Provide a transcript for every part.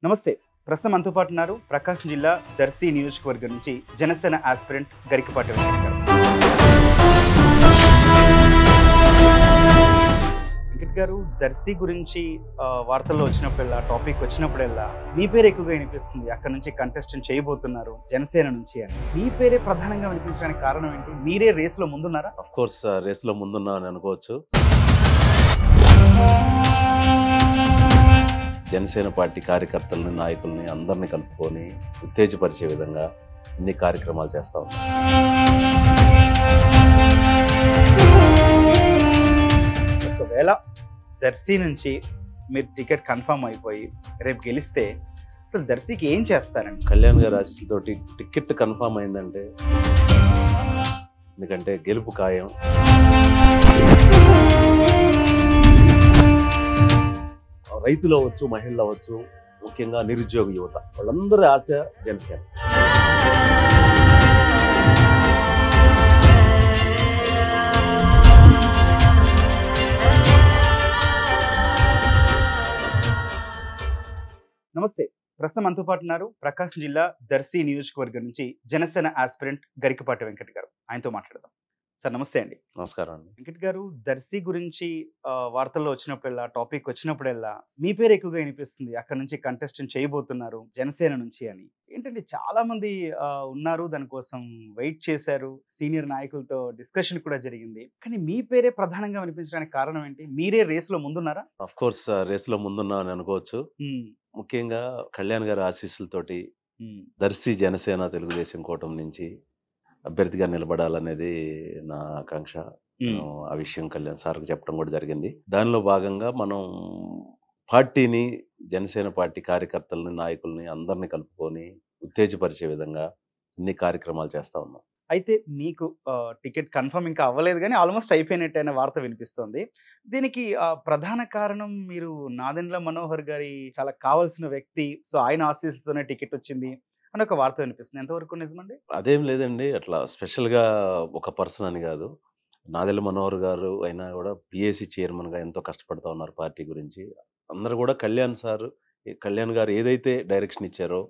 నమస్తే. ప్రస్తుతం మనతో పాటు ఉన్నారు ప్రకాశం జిల్లా దర్శి నియోజకవర్గం నుంచి జనసేన ఆస్పిరెంట్ గరికపాటి వెంకట్ గారు. వెంకట్ గారు, దర్శి గురించి వార్తల్లో వచ్చినప్పుడల్లా, టాపిక్ వచ్చినప్పుడల్లా మీ పేరు ఎక్కువగా వినిపిస్తుంది. అక్కడ నుంచి కంటెస్టెంట్ చేయబోతున్నారు జనసేన నుంచి అని. మీ పేరే ప్రధానంగా వినిపించడానికి కారణం ఏంటి? మీరే రేసులో ముందున్నారా? అఫ్ కోర్స్ రేసులో ముందున్నా అని అనుకోవచ్చు. జనసేన పార్టీ కార్యకర్తలని, నాయకుల్ని అందరినీ కలుపుకొని ఉత్తేజపరిచే విధంగా అన్ని కార్యక్రమాలు చేస్తా ఉన్నాం. ఒకవేళ దర్శి నుంచి మీరు టికెట్ కన్ఫర్మ్ అయిపోయి రేపు గెలిస్తే అసలు దర్శికి ఏం చేస్తారండి? కళ్యాణ్ గారి ఆశీస్సులతోటి టికెట్ కన్ఫర్మ్ అయిందంటే, ఎందుకంటే గెలుపు ఖాయం. రైతులు అవ్వచ్చు, మహిళలు అవ్వచ్చు, ముఖ్యంగా నిరుద్యోగ యువత, వాళ్ళందరి ఆశ జనసేన. నమస్తే. ప్రస్తుతం మనతో పాటు ఉన్నారు ప్రకాశం జిల్లా దర్శి నియోజకవర్గం నుంచి జనసేన ఆస్పిరెంట్ గరికపాటి వెంకట్ గారు. ఆయనతో మాట్లాడదాం. సార్ నమస్తే అండి. నమస్కారం అండి. వెంకట్ గారు, దర్శి గురించి వార్తల్లో వచ్చినప్పుడల్లా, టాపిక్ వచ్చినప్పుడల్లా మీ పేరు ఎక్కువగా వినిపిస్తుంది. అక్కడ నుంచి కంటెస్టెంట్ చేయబోతున్నారు జనసేన నుంచి అని. ఏంటంటే చాలా మంది ఉన్నారు, దానికోసం వెయిట్ చేశారు, సీనియర్ నాయకులతో డిస్కషన్ కూడా జరిగింది. కానీ మీ పేరే ప్రధానంగా వినిపించడానికి కారణం ఏంటి? మీరే రేసులో ముందున్నారా? అఫ్ కోర్స్ రేసులో ముందున్నా అని అనుకోవచ్చు. ముఖ్యంగా కళ్యాణ్ గారి ఆశీస్సులతోటి దర్శి జనసేన తెలుగుదేశం కూటమి నుంచి అభ్యర్థిగా నిలబడాలనేది నా ఆకాంక్ష. ఆ విషయం కళ్యాణ్ సార్కి చెప్పడం కూడా జరిగింది. దానిలో భాగంగా మనం పార్టీని, జనసేన పార్టీ కార్యకర్తలని, నాయకుల్ని అందరినీ కలుపుకొని ఉత్తేజపరిచే విధంగా అన్ని కార్యక్రమాలు చేస్తా ఉన్నాం. అయితే మీకు టికెట్ కన్ఫర్మ్ ఇంకా అవ్వలేదు, కానీ ఆల్మోస్ట్ అయిపోయినట్టు అనే వార్త వినిపిస్తుంది. దీనికి ప్రధాన కారణం మీరు నాదెండ్ల మనోహర్ గారి చాలా కావాల్సిన వ్యక్తి, సో ఆయన ఆశీస్సుతోనే టికెట్ వచ్చింది అని ఒక వార్త వినిపిస్తుంది. ఎంతవరకు నిజమండి? అదేం లేదండి, అట్లా స్పెషల్గా ఒక పర్సన్ అని కాదు. నాదెళ్ల మనోహర్ గారు అయినా కూడా పిఏసి చైర్మన్గా ఎంతో కష్టపడతా ఉన్నారు పార్టీ గురించి. అందరూ కూడా కళ్యాణ్ గారు ఏదైతే డైరెక్షన్ ఇచ్చారో,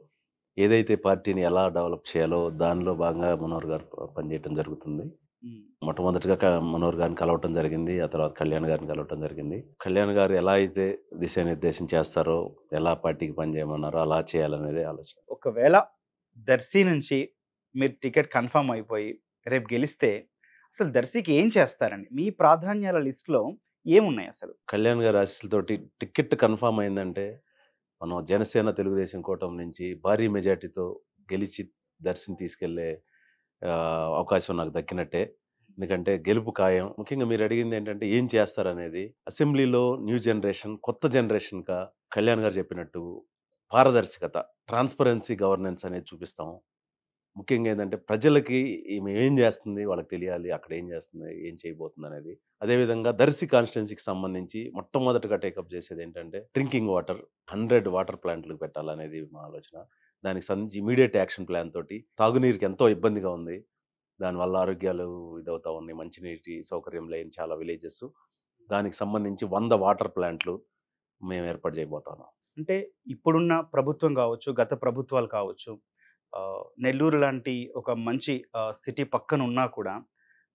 ఏదైతే పార్టీని ఎలా డెవలప్ చేయాలో దానిలో భాగంగా మనోహర్ గారు పనిచేయడం జరుగుతుంది. మొట్టమొదటిగా మనోహర్ గారిని కలవటం జరిగింది, ఆ తర్వాత కళ్యాణ్ గారిని కలవటం జరిగింది. కళ్యాణ్ గారు ఎలా అయితే దిశానిర్దేశం చేస్తారో, ఎలా పార్టీకి పనిచేయమన్నారో అలా చేయాలనేది ఆలోచన. ఒకవేళ దర్శి నుంచి మీరు టికెట్ కన్ఫర్మ్ అయిపోయి రేపు గెలిస్తే అసలు దర్శికి ఏం చేస్తారండి? మీ ప్రాధాన్యాల లిస్టులో ఏమున్నాయి అసలు? కళ్యాణ్ గారి ఆశీస్సులతోటి టికెట్ కన్ఫర్మ్ అయిందంటే, మనం జనసేన తెలుగుదేశం కూటమి నుంచి భారీ మెజార్టీతో గెలిచి దర్శిని తీసుకెళ్లే అవకాశం నాకు దక్కినట్టే. ఎందుకంటే గెలుపు ఖాయం. ముఖ్యంగా మీరు అడిగింది ఏంటంటే ఏం చేస్తారనేది. అసెంబ్లీలో న్యూ జనరేషన్, కొత్త జనరేషన్గా కళ్యాణ్ గారు చెప్పినట్టు పారదర్శకత, ట్రాన్స్పరెన్సీ, గవర్నెన్స్ అనేది చూపిస్తాం. ముఖ్యంగా ఏంటంటే ప్రజలకి ఈమె ఏం చేస్తుంది వాళ్ళకి తెలియాలి, అక్కడ ఏం చేస్తుంది, ఏం చేయబోతుంది అనేది. అదేవిధంగా దర్శి కాన్స్టిట్యున్సీకి సంబంధించి మొట్టమొదటిగా టేకప్ చేసేది ఏంటంటే డ్రింకింగ్ వాటర్ 100 వాటర్ ప్లాంట్లు పెట్టాలనేది మా ఆలోచన. దానికి సంబంధించి ఇమీడియట్ యాక్షన్ ప్లాన్ తోటి, తాగునీరుకి ఎంతో ఇబ్బందిగా ఉంది, దానివల్ల ఆరోగ్యాలు ఇదవుతా ఉన్నాయి, మంచినీటి సౌకర్యం లేని చాలా విలేజెస్. దానికి సంబంధించి 100 వాటర్ ప్లాంట్లు మేము ఏర్పాటు చేయబోతున్నాం. అంటే ఇప్పుడున్న ప్రభుత్వం కావచ్చు, గత ప్రభుత్వాలు కావచ్చు, నెల్లూరు లాంటి ఒక మంచి సిటీ పక్కన ఉన్నా కూడా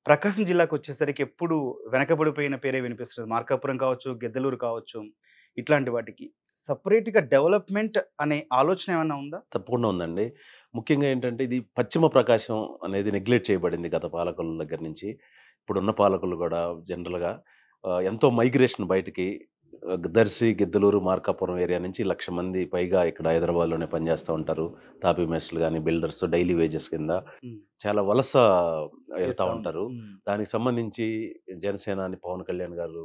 ప్రకాశం జిల్లాకు వచ్చేసరికి ఎప్పుడు వెనకబడిపోయిన పేరే వినిపిస్తుంది. మార్కాపురం కావచ్చు, గిద్దలూరు కావచ్చు, ఇట్లాంటి వాటికి సపరేట్గా డెవలప్మెంట్ అనే ఆలోచన ఏమైనా ఉందా? తప్పకుండా ఉందండి. ముఖ్యంగా ఏంటంటే ఇది పశ్చిమ ప్రకాశం అనేది నెగ్లెక్ట్ చేయబడింది గత పాలకుల దగ్గర నుంచి. ఇప్పుడున్న పాలకులు కూడా జనరల్గా ఎంతో మైగ్రేషన్ బయటికి, దర్శి, గిద్దలూరు, మార్కాపురం ఏరియా నుంచి 1,00,000 మంది పైగా ఇక్కడ హైదరాబాద్లోనే పనిచేస్తూ ఉంటారు. తాపీ మేస్టులు కానీ, బిల్డర్స్ డైలీ వేజెస్ కింద చాలా వలస వెళ్తూ ఉంటారు. దానికి సంబంధించి జనసేన అని పవన్ కళ్యాణ్ గారు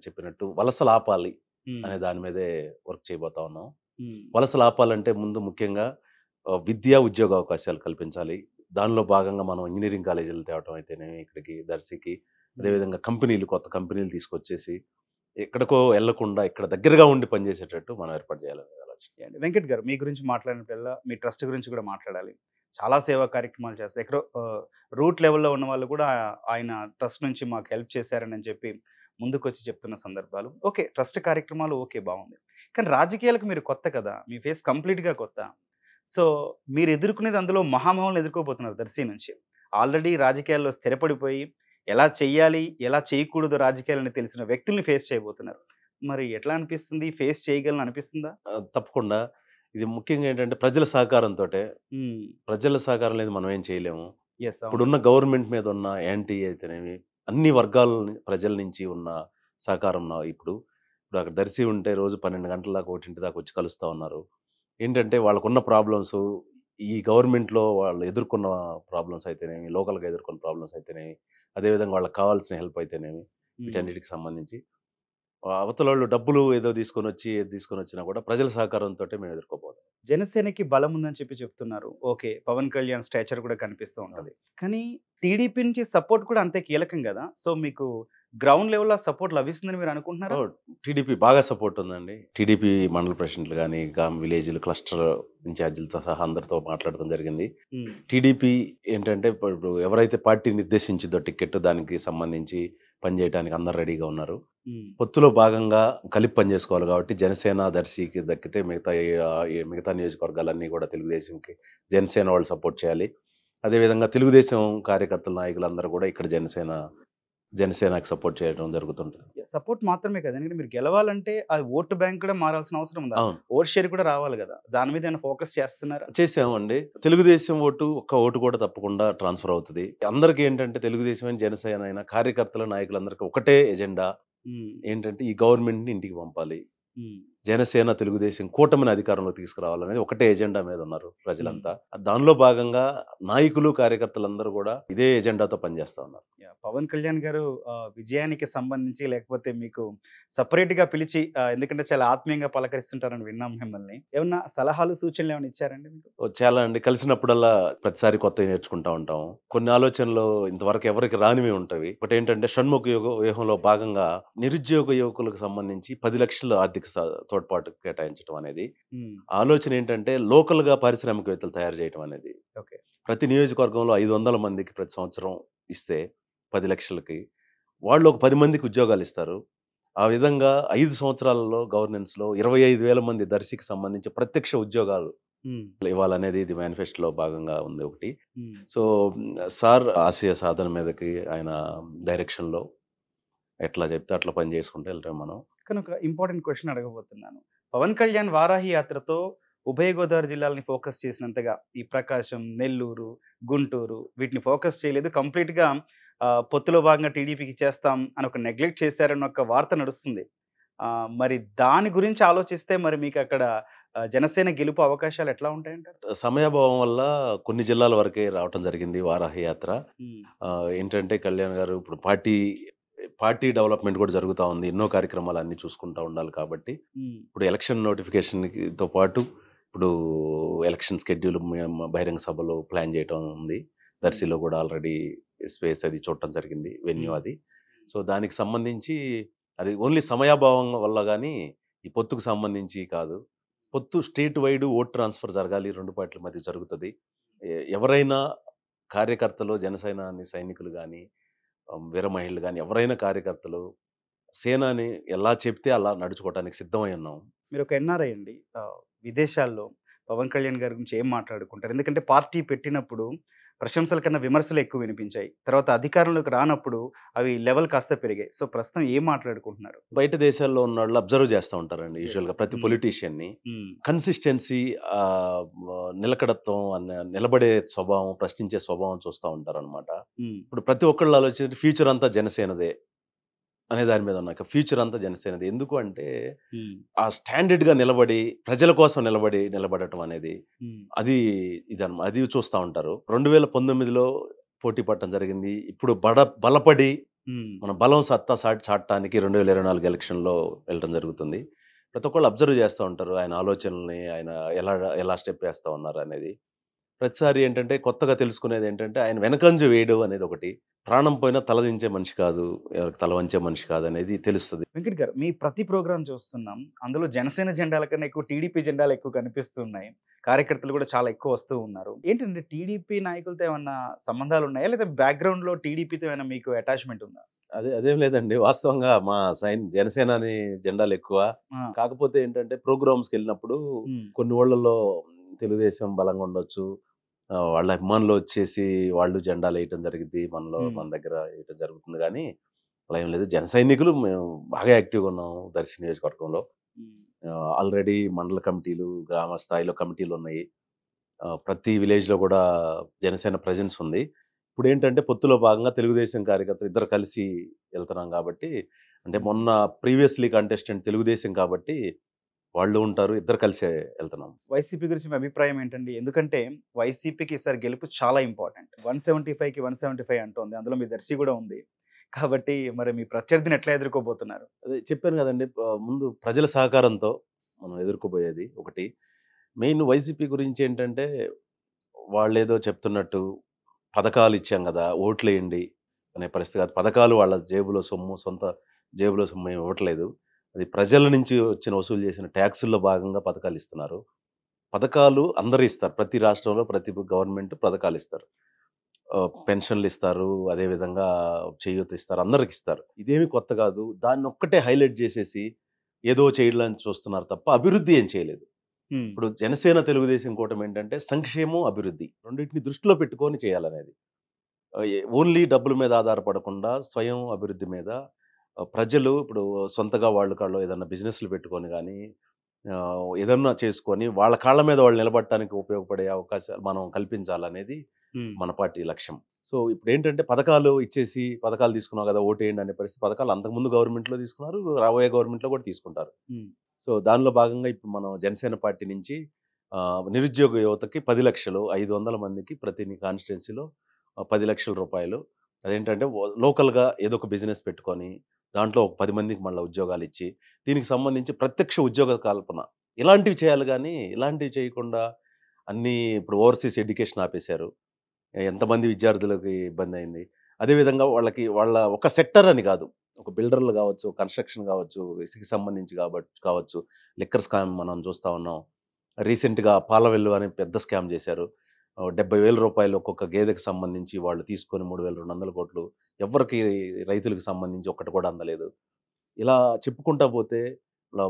చెప్పినట్టు వలసలు ఆపాలి అనే దాని మీదే వర్క్ చేయబోతా ఉన్నాం. వలసలు ఆపాలంటే ముందు ముఖ్యంగా విద్యా ఉద్యోగ అవకాశాలు కల్పించాలి. దానిలో భాగంగా మనం ఇంజనీరింగ్ కాలేజీలు తేవటం అయితేనే ఇక్కడికి దర్శికి, అదేవిధంగా కొత్త కంపెనీలు తీసుకొచ్చేసి ఎక్కడికో వెళ్లకుండా ఇక్కడ దగ్గరగా ఉండి పనిచేసేటట్టు మనం ఏర్పాటు చేయాలనేది ఆలోచన. వెంకట్ గారు, మీ గురించి మాట్లాడినప్పుడల్లా మీ ట్రస్ట్ గురించి కూడా మాట్లాడాలి. చాలా సేవా కార్యక్రమాలు చేస్తారు. ఎక్కడో రూట్ లెవెల్లో ఉన్న వాళ్ళు కూడా ఆయన ట్రస్ట్ నుంచి మాకు హెల్ప్ చేశారని చెప్పి ముందుకొచ్చి చెప్తున్న సందర్భాలు. ఓకే, ట్రస్ట్ కార్యక్రమాలు ఓకే, బాగుంది. కానీ రాజకీయాలకు మీరు కొత్త కదా! మీ ఫేస్ కంప్లీట్‌గా కొత్త. సో, మీరు ఎదుర్కొనేది అందులో మహామహులను ఎదుర్కోబోతున్నారు దర్శి నుంచి. ఆల్రెడీ రాజకీయాల్లో స్థిరపడిపోయి, ఎలా చెయ్యాలి, ఎలా చేయకూడదు రాజకీయాలని తెలిసిన వ్యక్తుల్ని ఫేస్ చేయబోతున్నారు. మరి ఎట్లా అనిపిస్తుంది? ఫేస్ చేయగలను అనిపిస్తుందా? తప్పకుండా. ఇది ముఖ్యంగా ఏంటంటే ప్రజల సహకారంతోటే. హ్మ్. ప్రజల సహకారం లేనిది మనం ఏం చేయలేము. యెస్. అవును. ఇప్పుడున్న గవర్నమెంట్ మీద ఉన్న యాంటీ అయితేనేమి, అన్ని వర్గాల ప్రజల నుంచి ఉన్న సహకారం ఇప్పుడు అక్కడ దర్శి ఉంటే రోజు 12 గంటల దాకా, 1 దాకా వచ్చి కలుస్తా ఉన్నారు. ఏంటంటే వాళ్ళకున్న ప్రాబ్లమ్సు ఈ గవర్నమెంట్‌లో వాళ్ళు ఎదుర్కొన్న ప్రాబ్లమ్స్ అయితేనేమి, లోకల్‌గా ఎదుర్కొన్న ప్రాబ్లమ్స్ అయితేనేమి, అదేవిధంగా వాళ్ళకి కావాల్సిన హెల్ప్ అయితేనేమి, హ్మ్. వీటన్నిటికి సంబంధించి అవతలోళ్ళు డబ్బులు ఏదో తీసుకొనొచ్చి, ఏది తీసుకొనొచ్చినా కూడా ప్రజల సహకారంతోటే మేము ఎదుర్కోబోతున్నాం. జనసేనకి బలం ఉందని చెప్పి చెప్తున్నారు. ఓకే. పవన్ కళ్యాణ్ స్టాచర్ కూడా కనిపిస్తూ అవును. ఉంటది. కానీ టీడీపీ నుంచి సపోర్ట్ కూడా అంతే కీలకం గదా! సో, మీకు గ్రౌండ్ లెవెల్‌లో సపోర్ట్ లభిస్తుందని మీరు అనుకుంటున్నారా? ఓహ్! టీడీపీ బాగా సపోర్ట్ ఉందండి. టీడీపీ మండల ప్రెసిడెంట్‌లు గాని, విలేజ్‌లు, క్లస్టర్ ఇన్‌చార్జీలతో సహా అందరితో మాట్లాడడం జరిగింది. హ్మ్. టీడీపీ ఏంటంటే ఇప్పుడు ఎవరైతే పార్టీ నిర్దేశించిందో టికెట్ దానికి సంబంధించి పనిజేయటానికి అందరూ రెడీగా ఉన్నారు. హ్మ్. పొత్తులో భాగంగా కలిపి పనిజేసుకోవాలి గాబట్టి జనసేన, దర్శికి దక్కితే మిగతా నియోజకవర్గాలన్నీ గూడా తెలుగుదేశంకి, జనసేన వాళ్ళు సపోర్ట్ చేయాలి. అదేవిధంగా తెలుగుదేశం కార్యకర్తల నాయకులందరూ గూడా ఇక్కడ జనసేనకి సపోర్ట్ చేయడం జరుగుతుంటది. సపోర్ట్ మాత్రమే కాదు. ఎందుకంటే మీరు గెలవాలంటే అది ఓట్ బ్యాంక్ కూడా మారాల్సిన అవసరం ఉందా? అవును. ఓట్ షేర్ కూడా రావాలి గదా! దాని మీద ఏమైనా ఫోకస్ చేస్తున్నారా? చేసామండి. తెలుగుదేశం ఒక్క ఓటు కూడా తప్పకుండా ట్రాన్స్‌ఫర్ అవుతది. అందరికి ఏంటంటే తెలుగుదేశమైనా, జనసేన అయినా కార్యకర్తలు, నాయకులందరికీ ఒకటే ఎజెండా హ్మ్. ఏంటంటే ఈ గవర్నమెంట్‌ని ఇంటికి పంపాలి. హ్మ్. జనసేన, తెలుగుదేశం కూటమిని అధికారంలోకి తీసుకురావాలనేది ఒకటే ఎజెండా మీద ఉన్నారు హ్మ్. ప్రజలంతా. దానిలో భాగంగా నాయకులు, కార్యకర్తలందరూ గూడా ఇదే ఎజెండాతో పనిచేస్తా ఉన్నారు. పవన్ కళ్యాణ్ గారు విజయానికి సంబంధించి లేకపోతే మీకు సెపరేట్‌గా పిలిచి ఎందుకంటే చాలా ఆత్మీయంగా పలకరిస్తుంటారని విన్నాం మిమ్మల్ని. ఏమన్నా సలహాలు, సూచనలు ఏమైనా ఇచ్చారండి మీకు? చాలా అండి. కలిసినప్పుడల్లా ప్రతిసారి కొత్తయి నేర్చుకుంటా ఉంటాం. కొన్ని ఆలోచనలు ఇంతవరకు ఎవరికి రానివి ఉంటవి. ఒకటేంటంటే షణ్ముఖ వ్యూహంలో భాగంగా నిరుద్యోగ యువకులకు సంబంధించి 10,00,000 ఆర్థిక తోడ్పాటు కేటాయించడం అనేది. హ్మ్. ఆలోచన ఏంటంటే లోకల్‌గా పారిశ్రామికవేత్తలు తయారు చేయటం అనేది. ఓకే. ప్రతి నియోజకవర్గంలో 500 మందికి ప్రతి సంవత్సరం ఇస్తే 10,00,000కి వాళ్ళు ఒక 10 మందికి ఉద్యోగాలిస్తారు. ఆ విధంగా 5 సంవత్సరాలలో గవర్నెన్స్‌లో 25,000 మంది దర్శికి సంబంధించి ప్రత్యక్ష ఉద్యోగాలు హ్మ్. ఇవ్వాలనేది ఇది మేనిఫెస్టోలో భాగంగా ఉంది ఒకటి. హ్మ్. సో, సార్ ఆశయ సాధన మీదకి ఆయన డైరెక్షన్‌లో ఎట్లా చెప్తే అట్లా పని చేసుకుంటూ ఎళ్ళటం మనం. కానీ ఒక ఇంపార్టెంట్ క్వెషన్ అడగబోతున్నాను. పవన్ కళ్యాణ్ వారాహి యాత్రతో ఉభయ గోదావరి జిల్లాలని ఫోకస్ చేసినంతగా ఈ ప్రకాశం, నెల్లూరు, గుంటూరు వీటిని ఫోకస్ చేయలేదు. కంప్లీట్‌గా పొత్తులో భాగంగా టీడీపీకి ఇచ్చేస్తాం అని ఒక నెగ్లెక్ట్ చేశారన్న ఒక వార్త నడుస్తుంది. మరి దాని గురించి ఆలోచిస్తే మరి మీకక్కడ జనసేన గెలుపు అవకాశాలు ఎట్లా ఉంటాయంటారు? సమయాభావం వల్ల కొన్ని జిల్లాల వరకే రావటం జరిగింది వారాహి యాత్ర. హ్మ్. ఏంటంటే కళ్యాణ్ గారు ఇప్పుడు పార్టీ డెవలప్‌మెంట్ కూడా జరుగుతా ఉంది. ఎన్నో కార్యక్రమాలు అన్నీ చూసుకుంటా ఉండాలి కాబట్టి, హ్మ్. ఇప్పుడు ఎలక్షన్ నోటిఫికేషన్‌తో పాటు ఇప్పుడు ఎలక్షన్ షెడ్యూల్ బహిరంగ సభలు ప్లాన్ చేయటం ఉంది. హ్మ్. దర్శిలో కూడా ఆల్రెడీ స్పేస్ అది చూడటం జరిగింది. వెన్యూ హ్మ్. అది. సో, దానికి సంబంధించి అది ఓన్లీ సమయాభావం వల్ల గాని, ఈ పొత్తుకు సంబంధించి కాదు. పొత్తు స్టేట్ వైడ్ ఓట్ ట్రాన్స్‌ఫర్ జరగాలి. 2 పార్టీల మధ్య జరుగుతది. ఎవరైనా కార్యకర్తలు, జనసేనాని సైనికులు గాని, వీర మహిళలు గాని, ఎవరైనా కార్యకర్తలు సేనాని ఎలా చెప్తే అలా నడుచుకోవటానికి సిద్ధమై ఉన్నాం. మీరొక ఎన్ఆర్ఐ అండి. విదేశాల్లో పవన్ కళ్యాణ్ గారి గురించి ఏం మాట్లాడుకుంటారు? ఎందుకంటే పార్టీ పెట్టినప్పుడు ప్రశంసల కన్నా విమర్శలే ఎక్కువ వినిపించాయి. తర్వాత అధికారంలోకి రానప్పుడు అవి లెవెల్ కాస్త పెరిగాయి. సో, ప్రస్తుతం ఏం మాట్లాడుకుంటున్నారు? బయట దేశాల్లో ఉన్నోళ్ళు అబ్జర్వ్ చేస్తా ఉంటారండి యెస్. యూజువల్‌గా ప్రతి హ్మ్. పొలిటీషియన్‌ని. హ్మ్. కన్సిస్టెన్సీ నిలకడత్వం నిలబడే స్వభావం, ప్రశ్నించే స్వభావం చూస్తా ఉంటారనమాట. హ్మ్. ఇప్పుడు ప్రతి ఒక్కళ్ళు ఆలోచించేది ఫ్యూచర్ అంతా జనసేనదే అనే దాని మీద ఉన్నాయి. ఫ్యూచర్ అంతా జనసేనదే. ఎందుకు అంటే హ్మ్. ఆ స్టాండర్డ్‌గా నిలబడి, ప్రజల కోసం నిలబడటం అనేది హ్మ్. అది అది చూస్తా ఉంటారు. 2019లో పోటీ పడటం జరిగింది. ఇప్పుడు బలపడి హ్మ్. మన బలం, సత్తా చాటడానికి 2024 ఎలక్షన్‌లో వెళ్ళటం జరుగుతుంది. ప్రతి ఒక్కళ్ళు అబ్జర్వ్ చేస్తా ఉంటారు. ఆయన ఆలోచనల్ని ఆయన ఎలా ఎలా స్టెప్ ఏస్తా ఉన్నారనేది. ప్రతిసారి ఏంటంటే కొత్తగా తెలుసుకునేదేంటంటే ఆయన వెనకంజ వేయడం అనేదొకటి. ప్రాణం పోయినా తలదించే మనిషి కాదు. ఎవరికి తల వంచే మనిషి కాదనేది తెలుస్తది. వెంకట్ గారు, మీ ప్రతి ప్రోగ్రామ్ చూస్తున్నాం. అందులో జనసేన జెండాల కన్నా ఎక్కువ టీడీపీ జెండాలు ఎక్కువ కనిపిస్తున్నాయి. కార్యకర్తలు కూడా చాలా ఎక్కువ వస్తూ ఉన్నారు. ఏంటంటే టీడీపీ నాయకులతో ఏమన్నా సంబంధాలున్నాయా? లేదా బ్యాక్‌గ్రౌండ్‌లో టీడీపీతో ఏమైనా మీకు అటాచ్‌మెంట్ ఉందా? అదేం లేదండి. వాస్తవంగా మా జనసేనాని జెండాలెక్కువ. ఆ! కాకపోతే ఏంటంటే ప్రోగ్రామ్స్‌కెళ్ళినప్పుడు హ్మ్. కొన్ని ఊళ్ళల్లో తెలుగుదేశం బలంగా ఉండొచ్చు. వాళ్ళ అభిమానులొచ్చేసి వాళ్ళు జెండాలేయటం జరిగిద్ది. హ్మ్. మన దగ్గర ఏయటం జరుగుతుంది గానీ, అలా ఏం లేదు. జన సైనికులు మేము బాగా యాక్టివ్‌గున్నాం దర్శి నియోజకవర్గంలో. హ్మ్. ఆల్రెడీ మండల కమిటీలు, గ్రామ స్థాయిలో కమిటీలున్నాయి. ప్రతి విలేజ్‌లో గూడా జనసేన ప్రెజెన్స్ ఉంది. ఇప్పుడేంటంటే పొత్తులో భాగంగా తెలుగుదేశం కార్యకర్తలు ఇద్దరు కలిసి ఎళ్తున్నాం గాబట్టి, అంటే హ్మ్. మొన్న ప్రీవియస్‌లీ కంటెస్టెంట్ తెలుగుదేశం కాబట్టి వాళ్ళు ఉంటారు. ఇద్దరు కలిసే ఎళ్తున్నాం. వైసీపీ గురించి మీ అభిప్రాయం ఏంటండి? ఎందుకంటే వైసీపీకి ఈసారి గెలుపు చాలా ఇంపార్టెంట్. 175కి 175 అంటోంది. అందులో మీ దర్శి గూడా ఉంది. కాబట్టి మరి మీ ప్రత్యర్థిని ఎట్లా ఎదుర్కోబోతున్నారు? అదే చెప్పాను గదండీ! ముందు ప్రజల సహకారంతో మనం ఎదుర్కోబోయేది ఒకటి. మెయిన్ వైసీపీ గురించేంటంటే వాళ్ళేదో చెప్తున్నట్టు పథకాలిచ్చాం గదా! ఓట్లేయండి అనే పరిస్థితి కాదు. పథకాలు వాళ్ళ జేబులో సొమ్ము, సొంత జేబులో సొమ్ము ఏమి ఇవ్వట్లేదు. అది ప్రజల నుంచి వసూలు చేసిన టాక్సుల్లో భాగంగా పథకాలిస్తున్నారు. పథకాలు అందరూ ఇస్తారు. ప్రతి రాష్ట్రంలో ప్రతి గవర్నమెంట్ పథకాలిస్తారు. పెన్షన్‌లిస్తారు. అదే విధంగా చేయూతిస్తారు. అందరికిస్తారు. ఇదేమి కొత్త గాదు. దాన్నొక్కటే హైలైట్ జేసేసి ఏదో చేయడానికి చూస్తున్నారు తప్ప అభివృద్ధి ఏం చేయలేదు. హ్మ్. ఇప్పుడు జనసేన, తెలుగుదేశం కూటమేంటంటే సంక్షేమం, అభివృద్ధి రెండిటిని దృష్టిలో పెట్టుకొని చేయాలనేది. ఓన్లీ డబ్బుల మీద ఆధారపడకుండా స్వయం అభివృద్ధి మీద ప్రజలు ఇప్పుడు సొంతగా వాళ్ళు కాళ్ళు ఏదన్నా బిజినెస్‌లు పెట్టుకొని గానీ, ఏదన్నా చేసుకొని వాళ్ళ కాళ్ళ మీద వాళ్ళు నిలబడటానికి ఉపయోగపడే అవకాశాలు మనం కల్పించాలనేది హ్మ్. మన పార్టీ లక్ష్యం. సో, ఇప్పుడేంటంటే పథకాలు ఇచ్చేసి, పథకాలు తీసుకున్నావు గదా! ఓటేయండి అనే పరిస్థితి పథకాలు అంతకుముందు గవర్నమెంట్‌లో తీసుకున్నారు. రాబోయే గవర్నమెంట్‌లో గూడా తీసుకుంటారు. హ్మ్. సో, దానిలో భాగంగా ఇప్పుడు మనం జనసేన పార్టీ నుంచి నిరుద్యోగ యువతకి 10,00,000 500 మందికి ప్రతి కాన్స్టిట్యున్సీలో రూ. 10,00,000 అదేంటంటే లోకల్‌గా ఏదో ఒక బిజినెస్ పెట్టుకొని, దాంట్లో ఒక 10 మందికి మళ్ళా ఉద్యోగాలిచ్చి, దీనికి సంబంధించి ప్రత్యక్ష ఉద్యోగ కల్పన. ఇలాంటివి చేయాలి గానీ, ఇలాంటివి చేయకుండా అన్నీ ఇప్పుడు ఓవర్‌సీస్ ఎడ్యుకేషన్ ఆపేశారు. ఎంతమంది విద్యార్థులకి ఇబ్బందయింది. అదే విధంగా వాళ్ళ ఒక సెక్టర్ అని గాదు. ఒక బిల్డర్‌లు గావచ్చు, కన్‌స్ట్రక్షన్ గావచ్చు, ఇసుకకి సంబంధించి కావచ్చు, లిక్కర్ స్కామ్ మనం చూస్తా ఉన్నాం. రీసెంట్‌గా పాల వెల్లు అని పెద్ద స్కామ్ జేశారు. రూ. 70,000 ఒక్కొక్క గేదెకి సంబంధించి వాళ్ళు తీసుకొని 3,200,00,00,000 ఎవ్వరికీ రైతులకు సంబంధించి ఒక్కటి కూడా అందలేదు. ఇలా చెప్పుకుంటా పోతే ఇలా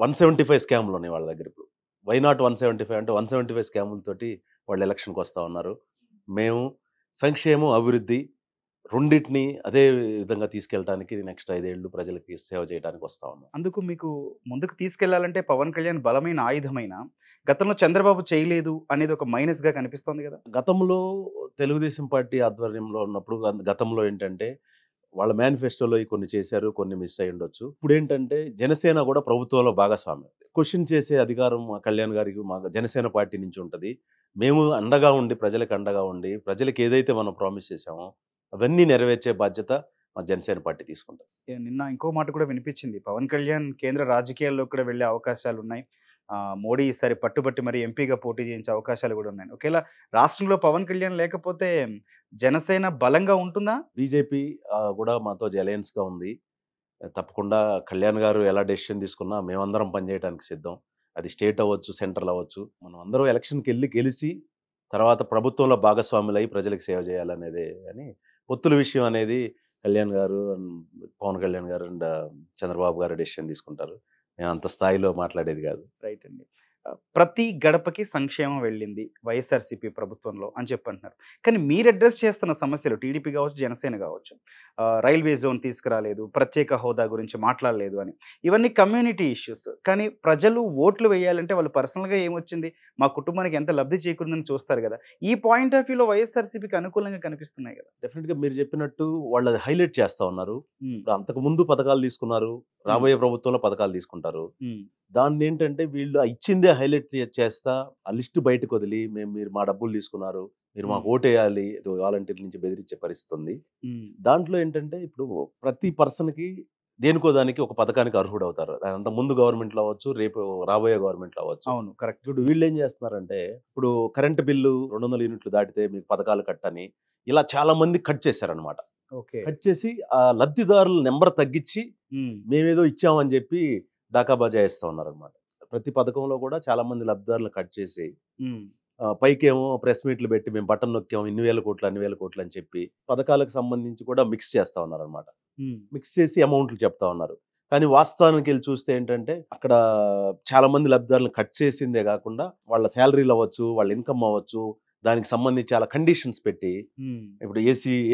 175 స్కామ్‌లున్నాయి వాళ్ళ దగ్గర ఇప్పుడు. వై నాట్ 175 అంటే 175 స్కాములతోటి వాళ్ళు ఎలక్షన్‌కొస్తా ఉన్నారు. మేము సంక్షేమం, అభివృద్ధి రెండిటిని అదే విధంగా తీసుకెళ్ళటానికి నెక్స్ట్ 5 ఏళ్ళు ప్రజలకి సేవ చేయడానికి వస్తా ఉన్నాం. అందుకు మీకు ముందుకు తీసుకెళ్లాలంటే పవన్ కళ్యాణ్ బలమైన ఆయుధమైన గతంలో చంద్రబాబు చేయలేదు అనేది ఒక మైనస్‌గా కనిపిస్తోంది గదా! గతంలో తెలుగుదేశం పార్టీ ఆధ్వర్యంలో ఉన్నప్పుడు గతంలో ఏంటంటే వాళ్ళ మేనిఫెస్టో‌లోయి కొన్ని చేశారు. కొన్ని మిస్ అయ్యుండొచ్చు. ఇప్పుడేంటంటే జనసేన గూడా ప్రభుత్వంలో భాగస్వామ్యం. క్వెషన్ చేసే అధికారం మా కళ్యాణ్ గారికి మా జనసేన పార్టీ నుంచి ఉంటది. మేము అండగా ఉండి, ప్రజలకి అండగా ఉండి, ప్రజలకి ఏదైతే మనం ప్రామిస్ చేశామో అవన్నీ నెరవేర్చే బాధ్యత మా జనసేన పార్టీ తీసుకుంటది. నిన్న ఇంకో మాట కూడా వినిపించింది. పవన్ కళ్యాణ్ కేంద్ర రాజకీయాల్లోకి కూడా వెళ్ళే అవకాశాలున్నాయి. మోడీ ఈసారి పట్టుబట్టి మరి ఎంపీగా పోటీ చేయించే అవకాశాలు గూడా ఉన్నాయి. ఒకేళ రాష్ట్రంలో పవన్ కళ్యాణ్ లేకపోతే జనసేన బలంగా ఉంటుందా? బీజేపీ గూడా మాతో అలయన్స్‌గా ఉంది. తప్పకుండా కళ్యాణ్ గారు ఎలా డెసిషన్ తీసుకున్నా మేమందరం పనిజేయడానికి సిద్ధం. అది స్టేట్ అవ్వచ్చు, సెంట్రల్ అవ్వచ్చు. మనం అందరం ఎలక్షన్‌కెళ్ళి గెలిసి, తర్వాత ప్రభుత్వంలో భాగస్వాములై ప్రజలకు సేవ చేయాలనేదే గాని, పొత్తుల విషయం అనేది కళ్యాణ్ గారు పవన్ కళ్యాణ్ గారు చంద్రబాబు గారు డెసిషన్ తీసుకుంటారు. నేను అంత స్థాయిలో మాట్లాడేది గాదు. రైట్ అండి. ప్రతి గడపకి సంక్షేమం వెళ్ళింది వైఎస్ఆర్‌సీపీ ప్రభుత్వంలో అని చెప్పంటున్నారు. కానీ మీరు అడ్రెస్ చేస్తున్న సమస్యలు టీడీపీ గావచ్చు, జనసేన గావచ్చు. రైల్వే జోన్ తీసుకురాలేదు, ప్రత్యేక హోదా గురించి మాట్లాడలేదు అని. ఇవన్నీ కమ్యూనిటీ ఇష్యూస్. కానీ ప్రజలు ఓట్లు వేయాలంటే వాళ్ళు పర్సనల్‌గా ఏమొచ్చింది, మా కుటుంబానికి ఎంత లబ్ధి చేకూరిందని చూస్తారు గదా! ఈ పాయింట్ ఆఫ్ వ్యూలో వైఎస్ఆర్‌సీపీకి అనుకూలంగా కనిపిస్తున్నాయి గదా! డెఫినిట్‌గా మీరు చెప్పినట్టు వాళ్ళది హైలైట్ చేస్తా ఉన్నారు. హ్మ్. ఇప్పుడు అంతకుముందు పథకాలు తీసుకున్నారు. హ్మ్. రాబోయే ప్రభుత్వంలో పథకాలు తీసుకుంటారు. హ్మ్. దాన్నేంటంటే వీళ్ళు ఇచ్చిందే హైలైట్ చేస్తా, ఆ లిస్ట్ బయటకొదిలి మీరు మా డబ్బులు తీసుకున్నారు. మీరు మాకు హ్మ్. ఓటేయాలి. వాలంటీర్ల నుంచి బెదిరించే పరిస్థితుంది. హ్మ్. దాంట్లో ఏంటంటే ఇప్పుడు ప్రతి పర్సన్‌కి దేనికో దానికి ఒక పథకానికి అర్హుడవుతారు. అంతకుముందు గవర్నమెంట్‌లో అవ్వచ్చు, రేపు రాబోయే గవర్నమెంట్‌లో అవ్వచ్చు. అవును. కరెక్ట్. ఇప్పుడు వీళ్ళేం చేస్తున్నారంటే, ఇప్పుడు కరెంట్ బిల్లు 200 యూనిట్లు దాటితే మీకు పథకాలు కట్టని, ఇలా చాలా మంది కట్ చేశారనమాట. ఓకే. కట్ చేసి ఆ లబ్ధిదారుల నంబర్ తగ్గిచ్చి, హ్మ్. మేమేదో ఇచ్చామని జెప్పి డాకా బజాయిస్తా ఉన్నారనమాట. ప్రతి పథకంలో గూడా చాలా మంది లబ్ధిదారులను కట్ చేసి, హ్మ్. పైకేమో ప్రెస్ మీట్‌లు పెట్టి మేము బటన్ నొక్కాం ఇన్ని వేల కోట్లు, అన్ని వేల కోట్లు అని చెప్పి, పథకాలకు సంబంధించి కూడా మిక్స్ చేస్తా ఉన్నారనమాట. మిక్స్ చేసి అమౌంట్లు చెప్తా ఉన్నారు. కానీ వాస్తవానికి వెళ్ళి చూస్తే ఏంటంటే, అక్కడ చాలా మంది లబ్ధిదారులను కట్ చేసిందే కాకుండా, వాళ్ళ సాలరీలు అవ్వచ్చు, వాళ్ళ ఇన్‌కమ్ అవ్వచ్చు, దానికి సంబంధించి చాలా కండిషన్స్ పెట్టి, ఇప్పుడు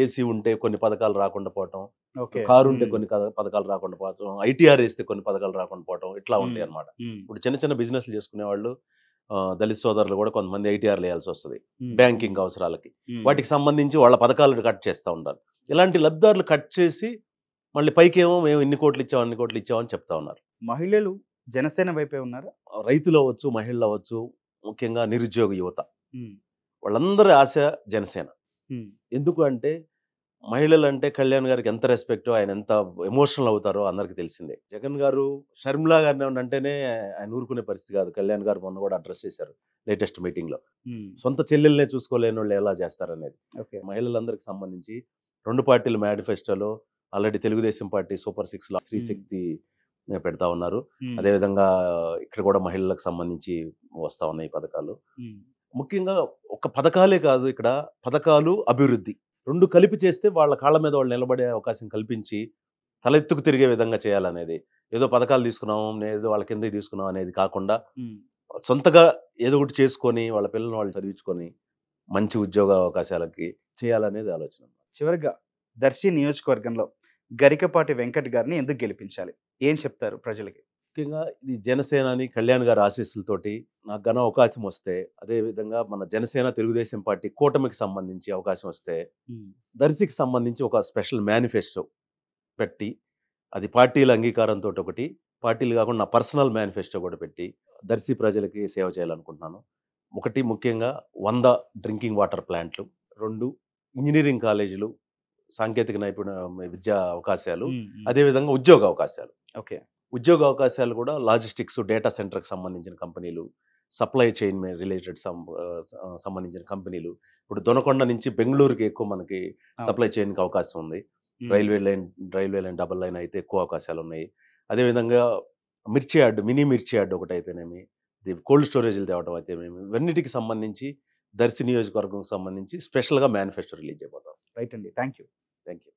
ఏసీ ఉంటే కొన్ని పథకాలు రాకుండా పోవటం, ఓకే. కారు ఉంటే కొన్ని పథకాలు రాకుండా పోవటం, ఐటీఆర్ ఏస్తే కొన్ని పథకాలు రాకుండా పోవటం, ఇట్లా ఉంటాయన్నమాట. ఇప్పుడు చిన్న చిన్న బిజినెస్‌లు చేసుకునేవాళ్ళు, దళిత సోదరులు కూడా కొంతమంది ఐటీఆర్‌లు వేయాల్సొస్తది. బ్యాంకింగ్ అవసరాలకి. వాటికి సంబంధించి వాళ్ళ పథకాలను కట్ చేస్తా ఉంటారు. ఇలాంటి లబ్ధిదారులు కట్ చేసి మళ్ళీ పైకేమో మేము ఇన్ని కోట్లు ఇచ్చాం, అన్ని కోట్లు ఇచ్చాం అని చెప్తా ఉన్నారు. మహిళలు జనసేన వైపే ఉన్నారా? రైతులు అవ్వచ్చు, మహిళలు అవ్వచ్చు, ముఖ్యంగా నిరుద్యోగ యువత, వాళ్ళందరి ఆశ జనసేన. ఎందుకు అంటే, మహిళలంటే కళ్యాణ్ గారికి ఎంత రెస్పెక్టో, ఆయన ఎంత ఎమోషనల్ అవుతారో అందరికీ తెలిసిందే. జగన్ గారు షర్మిలా గారిని ఏమన్నా అంటేనే ఆయన ఊరుకునే పరిస్థితి కాదు. కళ్యాణ్ గారు మొన్న కూడా అడ్రస్ చేశారు లేటెస్ట్ మీటింగ్‌లో. సొంత చెల్లెల్నే చూసుకోలేనోళ్ళు ఎలా చేస్తారనేది. ఓకే. మహిళలందరికి సంబంధించి 2 పార్టీల మేనిఫెస్టోలో ఆల్రెడీ తెలుగుదేశం పార్టీ సూపర్ 6లో స్త్రీ శక్తి పెడతా ఉన్నారు. అదేవిధంగా ఇక్కడ కూడా మహిళలకు సంబంధించి వస్తా ఉన్నాయి పథకాలు. ముఖ్యంగా ఒక పథకాలే కాదు, ఇక్కడ పథకాలు, అభివృద్ధి 2 కలిపి చేస్తే వాళ్ళ కాళ్ళ మీద వాళ్ళు నిలబడే అవకాశం కల్పించి తలెత్తుకు తిరిగే విధంగా చేయాలనేది. ఏదో పథకాలు తీసుకున్నాం, ఏదో వాళ్ళ కిందకి తీసుకున్నాం అనేది కాకుండా, సొంతగా ఏదో ఒకటి చేసుకొని వాళ్ళ పిల్లల్ని వాళ్ళు చదివించుకొని మంచి ఉద్యోగ అవకాశాలకి చేయాలనేది ఆలోచన. చివరిగా దర్శి నియోజకవర్గంలో గరికపాటి వెంకట్ గారిని ఎందుకు గెలిపించాలి? ఏం చెప్తారు ప్రజలకి? ముఖ్యంగా ఇది జనసేనాని కళ్యాణ్ గారి ఆశీస్సులతోటి నాకు గన అవకాశం వస్తే, అదేవిధంగా మన జనసేన తెలుగుదేశం పార్టీ కూటమికి సంబంధించి అవకాశం వస్తే, దర్శికి సంబంధించి ఒక స్పెషల్ మేనిఫెస్టో పెట్టి, అది పార్టీల అంగీకారంతో ఒకటి, పార్టీలు కాకుండా నా పర్సనల్ మేనిఫెస్టో కూడా పెట్టి దర్శి ప్రజలకి సేవ చేయాలనుకుంటున్నాను. ఒకటి ముఖ్యంగా 100 డ్రింకింగ్ వాటర్ ప్లాంట్లు, 2 ఇంజినీరింగ్ కాలేజీలు, సాంకేతిక నైపుణ్య విద్యా అవకాశాలు, అదేవిధంగా ఉద్యోగ అవకాశాలు. ఓకే. ఉద్యోగ అవకాశాలు కూడా లాజిస్టిక్స్, డేటా సెంటర్‌కి సంబంధించిన కంపెనీలు, సప్లై చైన్ రిలేటెడ్ సంబంధించిన కంపెనీలు. ఇప్పుడు దొనకొండ నుంచి బెంగుళూరుకి ఎక్కువ మనకి సప్లై చైన్‌కి అవకాశం ఉంది. రైల్వే లైన్ డబుల్ లైన్ అయితే ఎక్కువ అవకాశాలు ఉన్నాయి. అదేవిధంగా మిర్చి యార్డ్, మినీ మిర్చి యార్డ్ ఒకటైతేనేమి, కోల్డ్ స్టోరేజ్‌లు తేవడం అయితేనేమి, ఇవన్నిటికి సంబంధించి దర్శి నియోజకవర్గంకి సంబంధించి స్పెషల్‌గా మేనిఫెస్టో రిలీజ్ చేయబోతాం. రైట్ అండి. Thank you. Thank you.